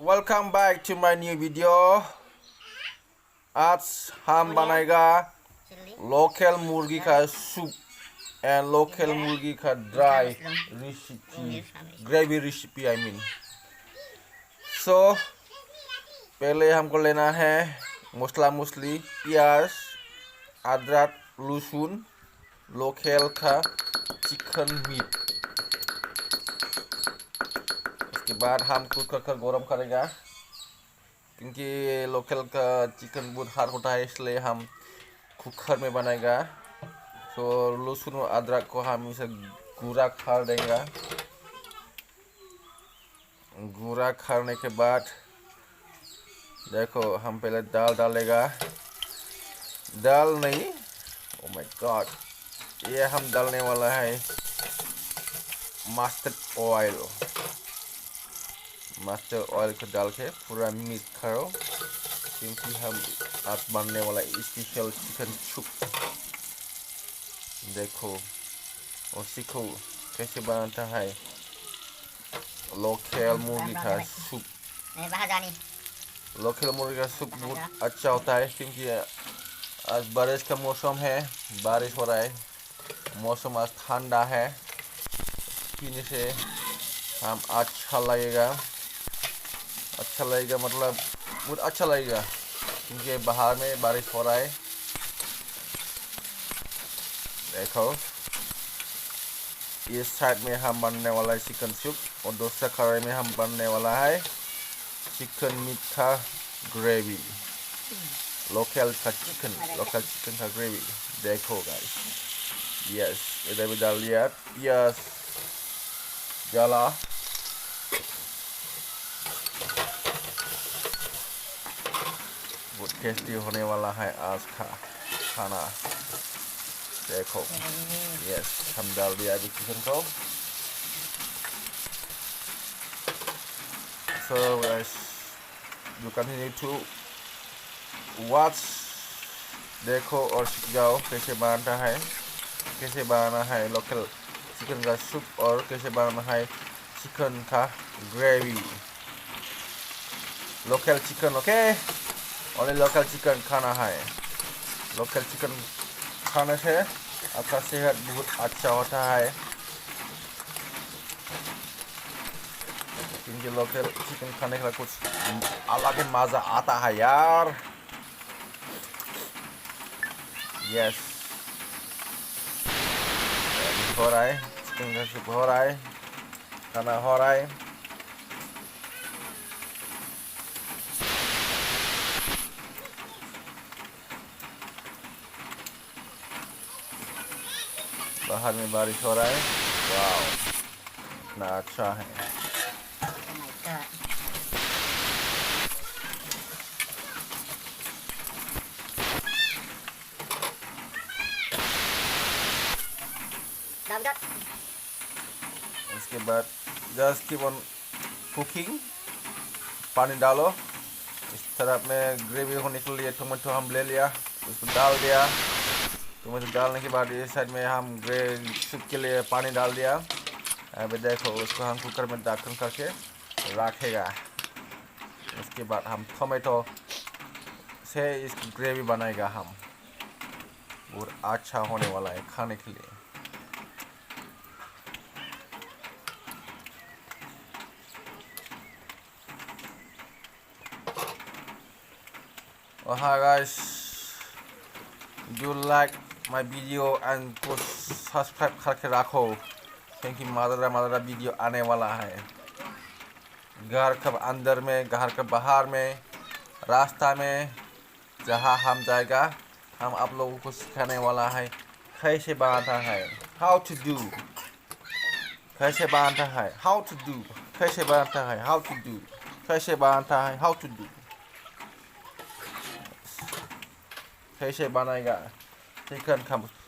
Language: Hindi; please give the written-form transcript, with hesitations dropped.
welcome back to my new video. आज हम बनाएगा लोकल मुर्गी का सूप एंड लोकल मुर्गी का dry recipe gravy recipe I mean. So पहले हमको लेना है मसला मसली प्याज अदरक लहसुन लोकल का चिकन मीट। उसके बाद हम कुकर का गरम करेगा क्योंकि लोकल का चिकन बहुत हार्ड होता है इसलिए हम कुकर में बनाएगा। तो लहसुन और अदरक को हम इसे गुरा कर देंगे। गुरा करने के बाद देखो हम पहले दाल डालेगा। दाल नहीं, ओह माय गॉड, ये हम डालने वाला है मस्टर्ड ऑयल। मस्टर्ड ऑयल को डाल के पूरा मिक्स करो क्योंकि हम आज बनने वाला स्पेशल चिकन सूप। देखो और सीखो कैसे बनाता है लोकल मुर्गी का सूप। लोकल मुर्गी का सूप बहुत अच्छा होता है क्योंकि आज बारिश का मौसम है, बारिश हो रहा है, मौसम आज ठंडा है, पीने से हम अच्छा लगेगा मतलब बहुत अच्छा लगेगा क्योंकि बाहर में बारिश हो रहा है। देखो इस साइड में हम बनने वाला है चिकन सूप और दूसरा कढ़ाई में हम बनने वाला है चिकन मीट का ग्रेवी। लोकल चिकन का ग्रेवी। देखो गाइस, यस इधर भी डाल दिया प्याज जला। बहुत टेस्टी होने वाला है आज का खाना। देखो यस हम डाल दिया अभी चिकन को। So guys, you continue to watch। देखो और सीख जाओ कैसे बनाना है लोकल चिकन का सूप और कैसे बनाना है चिकन का gravy. Local chicken, okay, only local chicken खाना है। लोकल चिकन खाने से आपका सेहत बहुत अच्छा होता है क्योंकि लोकल चिकन खाने का कुछ अलग ही मज़ा आता है यार। यस हो रहा है, चिकन का सूप हो रहा है, खाना हो रहा है। बाहर में बारिश हो रहा है, वाह इतना अच्छा है। इसके बाद जस्ट कीप ऑन कुकिंग। पानी डालो। इस तरह में ग्रेवी होने के लिए टमाटो हम ले लिया, उसको डाल दिया। टमाटो डालने के बाद इस साइड में हम ग्रेवी सूप के लिए पानी डाल दिया। अभी देखो उसको हम कुकर में ढक्कन करके रखेगा। उसके बाद हम टमाटो से इस ग्रेवी बनाएगा। हम बहुत अच्छा होने वाला है खाने के लिए। Hi guys, do like my video and push subscribe करके रखो क्योंकि मज़ेदार वीडियो आने वाला है। घर के अंदर में, घर के बाहर में, रास्ता में, जहाँ हम जाएगा हम आप लोगों को सिखाने वाला है कैसे बनाता है, how to do, कैसे बनाता है, how to do, कैसे बनाता है, how to do, कैसे बनाता है, how to do, कैसे बनाएगा चिकन का